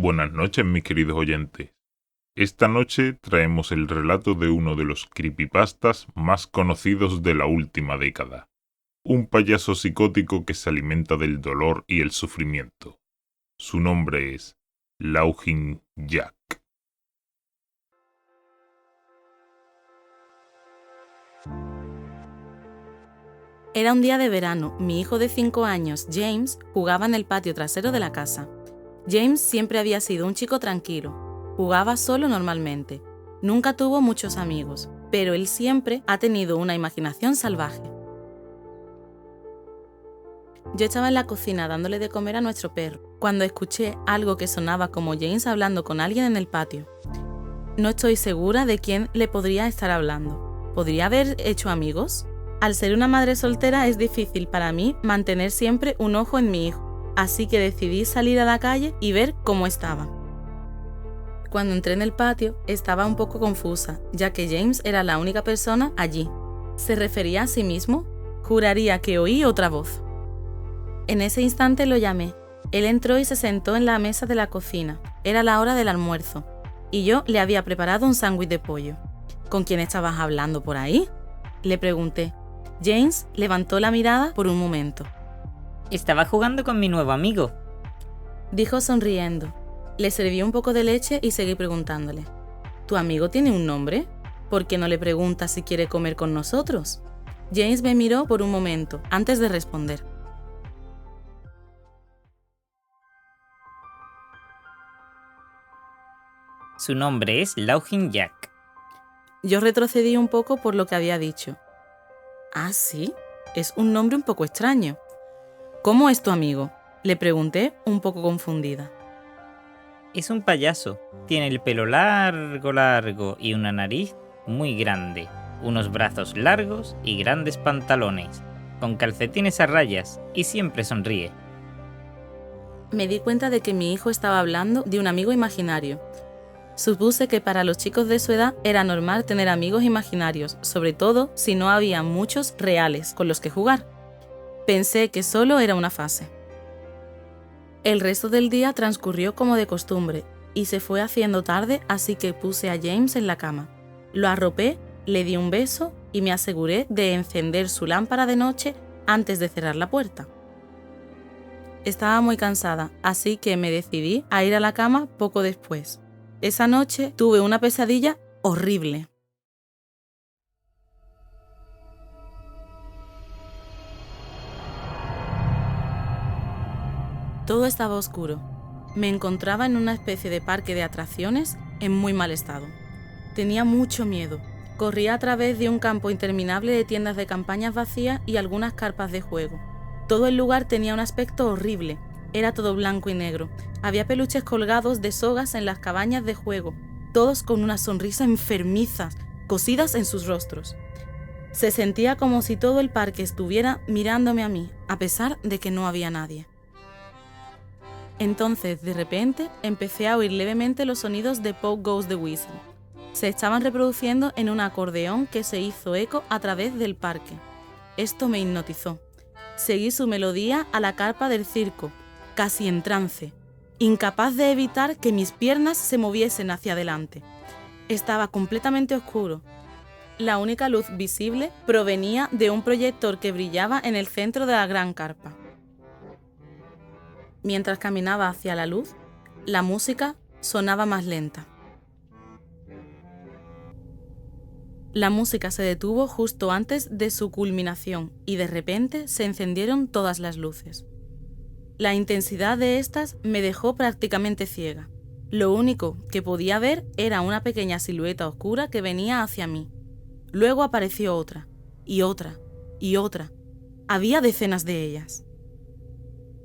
Buenas noches, mis queridos oyentes. Esta noche traemos el relato de uno de los creepypastas más conocidos de la última década. Un payaso psicótico que se alimenta del dolor y el sufrimiento. Su nombre es Laughing Jack. Era un día de verano. Mi hijo de 5 años, James, jugaba en el patio trasero de la casa. James siempre había sido un chico tranquilo. Jugaba solo normalmente. Nunca tuvo muchos amigos, pero él siempre ha tenido una imaginación salvaje. Yo estaba en la cocina dándole de comer a nuestro perro, cuando escuché algo que sonaba como James hablando con alguien en el patio. No estoy segura de quién le podría estar hablando. ¿Podría haber hecho amigos? Al ser una madre soltera es difícil para mí mantener siempre un ojo en mi hijo, así que decidí salir a la calle y ver cómo estaba. Cuando entré en el patio estaba un poco confusa, ya que James era la única persona allí. ¿Se refería a sí mismo? Juraría que oí otra voz. En ese instante lo llamé. Él entró y se sentó en la mesa de la cocina. Era la hora del almuerzo, y yo le había preparado un sándwich de pollo. ¿Con quién estabas hablando por ahí?, le pregunté. James levantó la mirada por un momento. Estaba jugando con mi nuevo amigo, dijo sonriendo. Le serví un poco de leche y seguí preguntándole. ¿Tu amigo tiene un nombre? ¿Por qué no le preguntas si quiere comer con nosotros? James me miró por un momento antes de responder. Su nombre es Laughing Jack. Yo retrocedí un poco por lo que había dicho. ¿Ah, sí? Es un nombre un poco extraño. ¿Cómo es tu amigo?, le pregunté un poco confundida. Es un payaso. Tiene el pelo largo y una nariz muy grande, unos brazos largos y grandes pantalones, con calcetines a rayas y siempre sonríe. Me di cuenta de que mi hijo estaba hablando de un amigo imaginario. Supuse que para los chicos de su edad era normal tener amigos imaginarios, sobre todo si no había muchos reales con los que jugar. Pensé que solo era una fase. El resto del día transcurrió como de costumbre y se fue haciendo tarde, así que puse a James en la cama. Lo arropé, le di un beso y me aseguré de encender su lámpara de noche antes de cerrar la puerta. Estaba muy cansada, así que me decidí a ir a la cama poco después. Esa noche tuve una pesadilla horrible. Todo estaba oscuro. Me encontraba en una especie de parque de atracciones en muy mal estado. Tenía mucho miedo. Corría a través de un campo interminable de tiendas de campañas vacías y algunas carpas de juego. Todo el lugar tenía un aspecto horrible. Era todo blanco y negro. Había peluches colgados de sogas en las cabañas de juego, todos con una sonrisa enfermiza, cosidas en sus rostros. Se sentía como si todo el parque estuviera mirándome a mí, a pesar de que no había nadie. Entonces, de repente, empecé a oír levemente los sonidos de Pop Goes the Whistle. Se estaban reproduciendo en un acordeón que se hizo eco a través del parque. Esto me hipnotizó. Seguí su melodía a la carpa del circo, casi en trance, incapaz de evitar que mis piernas se moviesen hacia adelante. Estaba completamente oscuro. La única luz visible provenía de un proyector que brillaba en el centro de la gran carpa. Mientras caminaba hacia la luz, la música sonaba más lenta. La música se detuvo justo antes de su culminación y de repente se encendieron todas las luces. La intensidad de estas me dejó prácticamente ciega. Lo único que podía ver era una pequeña silueta oscura que venía hacia mí. Luego apareció otra, y otra, y otra. Había decenas de ellas.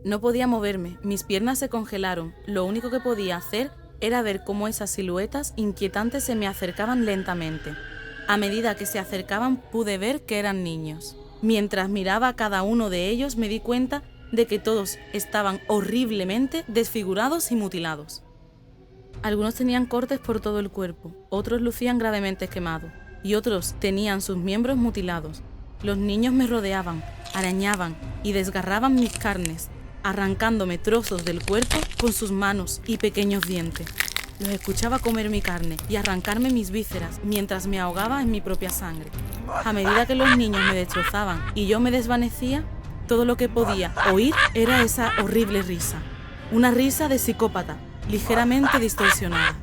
No podía moverme, mis piernas se congelaron. Lo único que podía hacer era ver cómo esas siluetas inquietantes se me acercaban lentamente. A medida que se acercaban pude ver que eran niños. Mientras miraba a cada uno de ellos me di cuenta de que todos estaban horriblemente desfigurados y mutilados. Algunos tenían cortes por todo el cuerpo, otros lucían gravemente quemados y otros tenían sus miembros mutilados. Los niños me rodeaban, arañaban y desgarraban mis carnes. arrancándome trozos del cuerpo con sus manos y pequeños dientes. Los escuchaba comer mi carne y arrancarme mis vísceras mientras me ahogaba en mi propia sangre. A medida que los niños me destrozaban y yo me desvanecía, todo lo que podía oír era esa horrible risa. Una risa de psicópata, ligeramente distorsionada.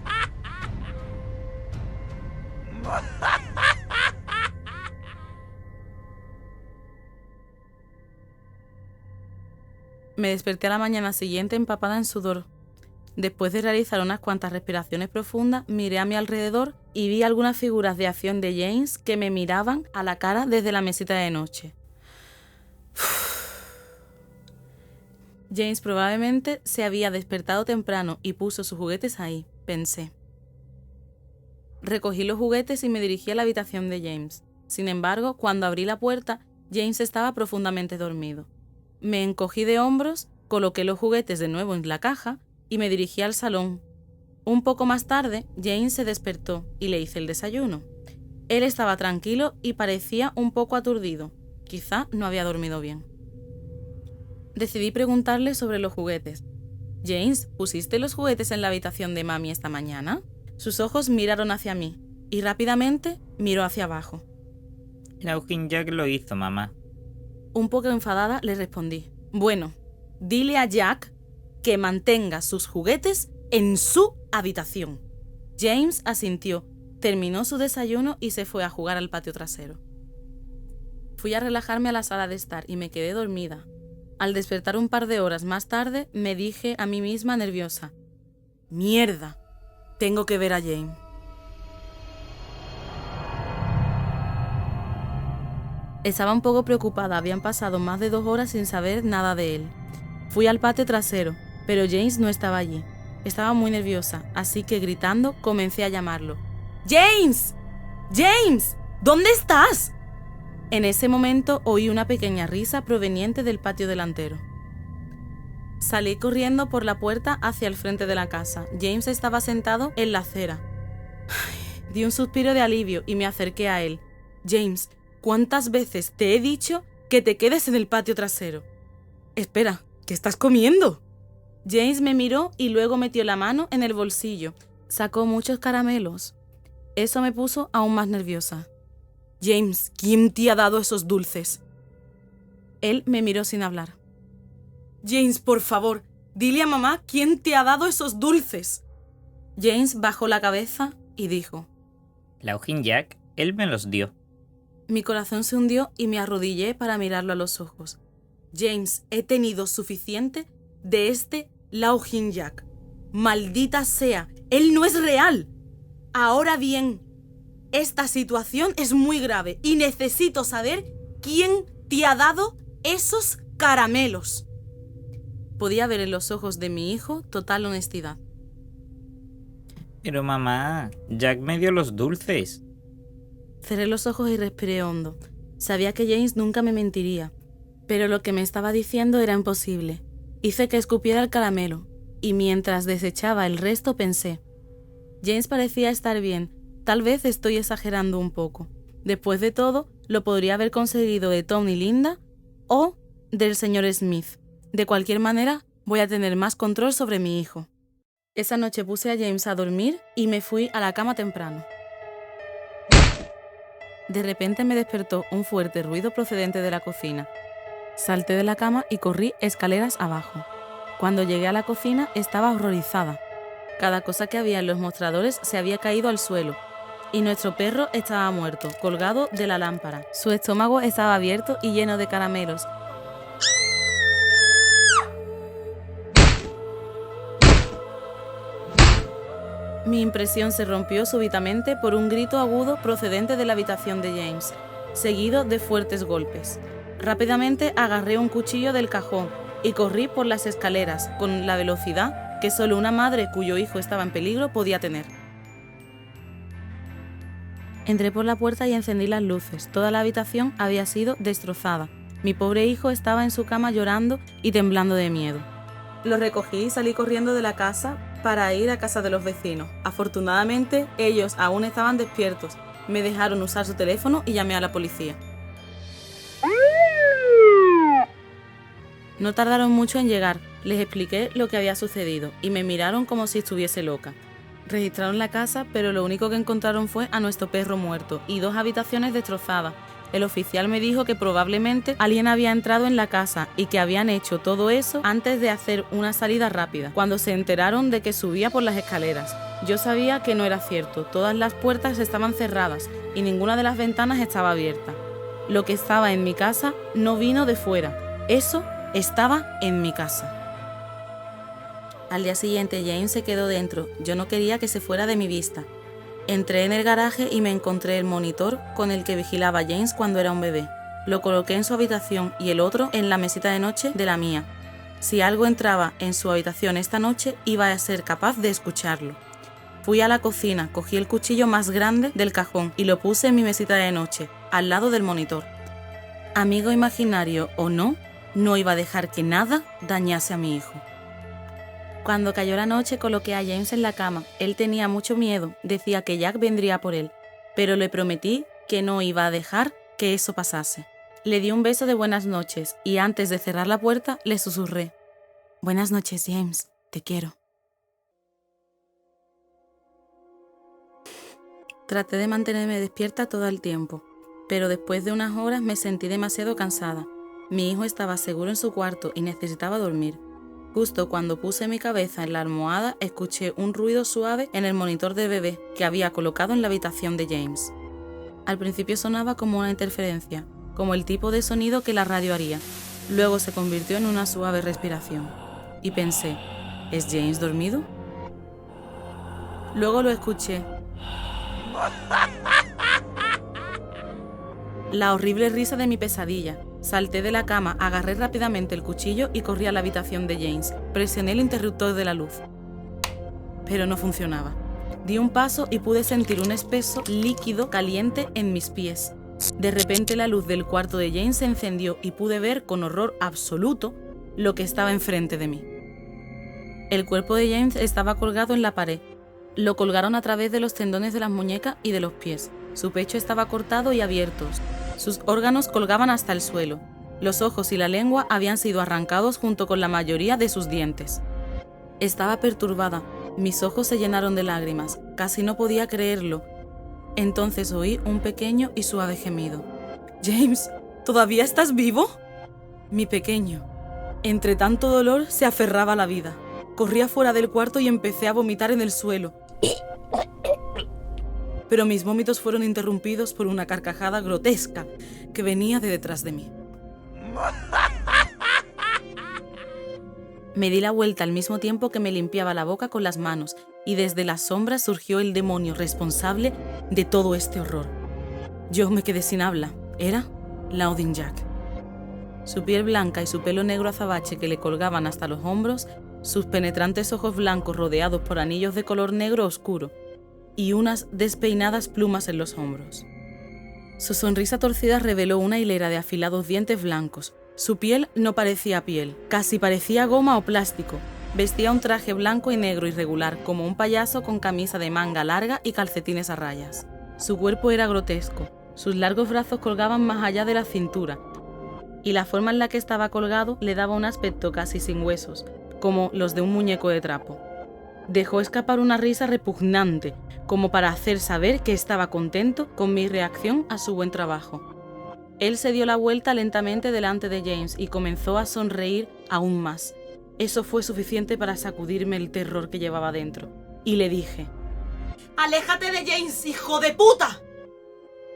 Me desperté a la mañana siguiente empapada en sudor. Después de realizar unas cuantas respiraciones profundas, miré a mi alrededor y vi algunas figuras de acción de James que me miraban a la cara desde la mesita de noche. James probablemente se había despertado temprano y puso sus juguetes ahí, pensé. Recogí los juguetes y me dirigí a la habitación de James. Sin embargo, cuando abrí la puerta, James estaba profundamente dormido. Me encogí de hombros, coloqué los juguetes de nuevo en la caja y me dirigí al salón. Un poco más tarde, James se despertó y le hice el desayuno. Él estaba tranquilo y parecía un poco aturdido. Quizá no había dormido bien. Decidí preguntarle sobre los juguetes. «James, ¿pusiste los juguetes en la habitación de mami esta mañana?» Sus ojos miraron hacia mí y rápidamente miró hacia abajo. Laughing Jack lo hizo, mamá. Un poco enfadada le respondí. «Bueno, dile a Jack que mantenga sus juguetes en su habitación». James asintió, terminó su desayuno y se fue a jugar al patio trasero. Fui a relajarme a la sala de estar y me quedé dormida. Al despertar un par de horas más tarde, me dije a mí misma nerviosa: «Mierda, tengo que ver a James». Estaba un poco preocupada, habían pasado más de 2 horas sin saber nada de él. Fui al patio trasero, pero James no estaba allí. Estaba muy nerviosa, así que gritando comencé a llamarlo. «¡James! ¡James! ¿Dónde estás?». En ese momento oí una pequeña risa proveniente del patio delantero. Salí corriendo por la puerta hacia el frente de la casa. James estaba sentado en la acera. Di un suspiro de alivio y me acerqué a él. «James, ¿cuántas veces te he dicho que te quedes en el patio trasero?». «Espera, ¿qué estás comiendo?». James me miró y luego metió la mano en el bolsillo. Sacó muchos caramelos. Eso me puso aún más nerviosa. «James, ¿quién te ha dado esos dulces?». Él me miró sin hablar. «James, por favor, dile a mamá quién te ha dado esos dulces». James bajó la cabeza y dijo: Laughing Jack, él me los dio. Mi corazón se hundió y me arrodillé para mirarlo a los ojos. «James, he tenido suficiente de este Laughing Jack. Maldita sea, él no es real. Ahora bien, esta situación es muy grave y necesito saber quién te ha dado esos caramelos». Podía ver en los ojos de mi hijo total honestidad. Pero mamá, Jack me dio los dulces. Cerré los ojos y respiré hondo. Sabía que James nunca me mentiría, pero lo que me estaba diciendo era imposible. Hice que escupiera el caramelo, y mientras desechaba el resto pensé: James parecía estar bien, tal vez estoy exagerando un poco. Después de todo, lo podría haber conseguido de Tom y Linda o del señor Smith. De cualquier manera, voy a tener más control sobre mi hijo. Esa noche puse a James a dormir y me fui a la cama temprano. De repente me despertó un fuerte ruido procedente de la cocina. Salté de la cama y corrí escaleras abajo. Cuando llegué a la cocina estaba horrorizada. Cada cosa que había en los mostradores se había caído al suelo y nuestro perro estaba muerto, colgado de la lámpara. Su estómago estaba abierto y lleno de caramelos. Mi impresión se rompió súbitamente por un grito agudo procedente de la habitación de James, seguido de fuertes golpes. Rápidamente agarré un cuchillo del cajón y corrí por las escaleras con la velocidad que solo una madre cuyo hijo estaba en peligro podía tener. Entré por la puerta y encendí las luces. Toda la habitación había sido destrozada. Mi pobre hijo estaba en su cama llorando y temblando de miedo. Lo recogí y salí corriendo de la casa para ir a casa de los vecinos. Afortunadamente, ellos aún estaban despiertos. Me dejaron usar su teléfono y llamé a la policía. No tardaron mucho en llegar, les expliqué lo que había sucedido y me miraron como si estuviese loca. Registraron la casa, pero lo único que encontraron fue a nuestro perro muerto y 2 habitaciones destrozadas. El oficial me dijo que probablemente alguien había entrado en la casa y que habían hecho todo eso antes de hacer una salida rápida, cuando se enteraron de que subía por las escaleras. Yo sabía que no era cierto, todas las puertas estaban cerradas y ninguna de las ventanas estaba abierta. Lo que estaba en mi casa no vino de fuera, eso estaba en mi casa. Al día siguiente James se quedó dentro, yo no quería que se fuera de mi vista. Entré en el garaje y me encontré el monitor con el que vigilaba a James cuando era un bebé. Lo coloqué en su habitación y el otro en la mesita de noche de la mía. Si algo entraba en su habitación esta noche, iba a ser capaz de escucharlo. Fui a la cocina, cogí el cuchillo más grande del cajón y lo puse en mi mesita de noche, al lado del monitor. Amigo imaginario o no, no iba a dejar que nada dañase a mi hijo. Cuando cayó la noche coloqué a James en la cama. Él tenía mucho miedo, decía que Jack vendría por él, pero le prometí que no iba a dejar que eso pasase. Le di un beso de buenas noches y antes de cerrar la puerta le susurré: «Buenas noches, James, te quiero». Traté de mantenerme despierta todo el tiempo, pero después de unas horas me sentí demasiado cansada. Mi hijo estaba seguro en su cuarto y necesitaba dormir. Justo cuando puse mi cabeza en la almohada, escuché un ruido suave en el monitor de bebé que había colocado en la habitación de James. Al principio sonaba como una interferencia, como el tipo de sonido que la radio haría. Luego se convirtió en una suave respiración. Y pensé, ¿es James dormido? Luego lo escuché. La horrible risa de mi pesadilla. Salté de la cama, agarré rápidamente el cuchillo y corrí a la habitación de James. Presioné el interruptor de la luz. Pero no funcionaba. Di un paso y pude sentir un espeso líquido caliente en mis pies. De repente la luz del cuarto de James se encendió y pude ver con horror absoluto lo que estaba enfrente de mí. El cuerpo de James estaba colgado en la pared. Lo colgaron a través de los tendones de las muñecas y de los pies. Su pecho estaba cortado y abierto. Sus órganos colgaban hasta el suelo. Los ojos y la lengua habían sido arrancados junto con la mayoría de sus dientes. Estaba perturbada. Mis ojos se llenaron de lágrimas. Casi no podía creerlo. Entonces oí un pequeño y suave gemido. «James, ¿todavía estás vivo?» Mi pequeño, entre tanto dolor, se aferraba a la vida. Corrí afuera del cuarto y empecé a vomitar en el suelo. Pero mis vómitos fueron interrumpidos por una carcajada grotesca que venía de detrás de mí. Me di la vuelta al mismo tiempo que me limpiaba la boca con las manos y desde las sombras surgió el demonio responsable de todo este horror. Yo me quedé sin habla. Era Louding Jack. Su piel blanca y su pelo negro azabache que le colgaban hasta los hombros, sus penetrantes ojos blancos rodeados por anillos de color negro oscuro y unas despeinadas plumas en los hombros. Su sonrisa torcida reveló una hilera de afilados dientes blancos. Su piel no parecía piel, casi parecía goma o plástico. Vestía un traje blanco y negro irregular, como un payaso con camisa de manga larga y calcetines a rayas. Su cuerpo era grotesco, sus largos brazos colgaban más allá de la cintura, y la forma en la que estaba colgado le daba un aspecto casi sin huesos, como los de un muñeco de trapo. Dejó escapar una risa repugnante, como para hacer saber que estaba contento con mi reacción a su buen trabajo. Él se dio la vuelta lentamente delante de James y comenzó a sonreír aún más. Eso fue suficiente para sacudirme el terror que llevaba dentro. Y le dije: «¡Aléjate de James, hijo de puta!».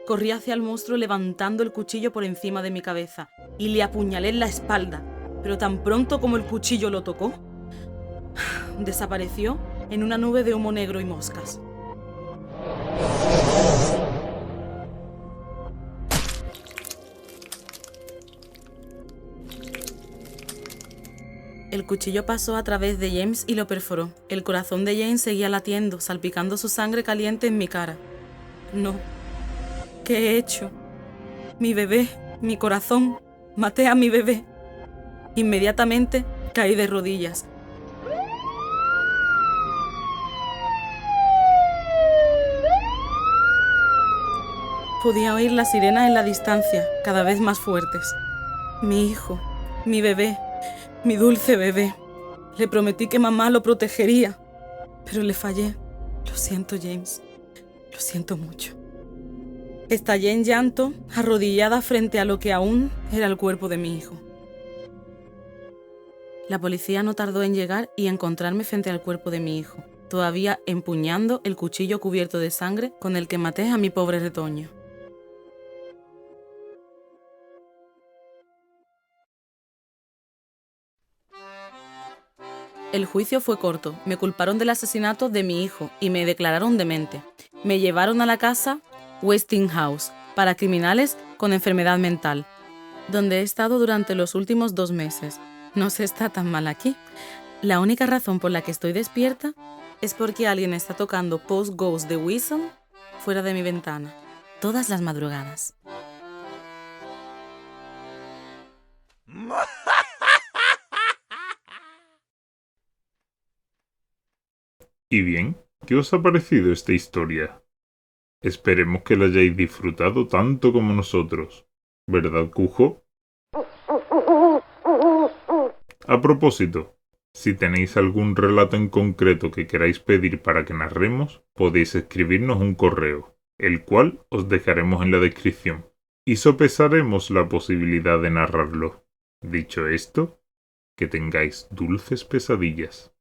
Corrí hacia el monstruo levantando el cuchillo por encima de mi cabeza y le apuñalé en la espalda, pero tan pronto como el cuchillo lo tocó, desapareció en una nube de humo negro y moscas. El cuchillo pasó a través de James y lo perforó. El corazón de James seguía latiendo, salpicando su sangre caliente en mi cara. No. ¿Qué he hecho? Mi bebé, mi corazón. Maté a mi bebé. Inmediatamente caí de rodillas. Podía oír las sirenas en la distancia, cada vez más fuertes. Mi hijo, mi bebé, Mi dulce bebé. Le prometí que mamá lo protegería, pero le fallé. Lo siento, James. Lo siento mucho. Estallé en llanto, arrodillada frente a lo que aún era el cuerpo de mi hijo. La policía no tardó en llegar y encontrarme frente al cuerpo de mi hijo, todavía empuñando el cuchillo cubierto de sangre con el que maté a mi pobre retoño. El juicio fue corto. Me culparon del asesinato de mi hijo y me declararon demente. Me llevaron a la casa Westinghouse para criminales con enfermedad mental, donde he estado durante los últimos 2 meses. No se está tan mal aquí. La única razón por la que estoy despierta es porque alguien está tocando Post Ghost de Whistle fuera de mi ventana, todas las madrugadas. Y bien, ¿qué os ha parecido esta historia? Esperemos que la hayáis disfrutado tanto como nosotros. ¿Verdad, Cujo? A propósito, si tenéis algún relato en concreto que queráis pedir para que narremos, podéis escribirnos un correo, el cual os dejaremos en la descripción, y sopesaremos la posibilidad de narrarlo. Dicho esto, que tengáis dulces pesadillas.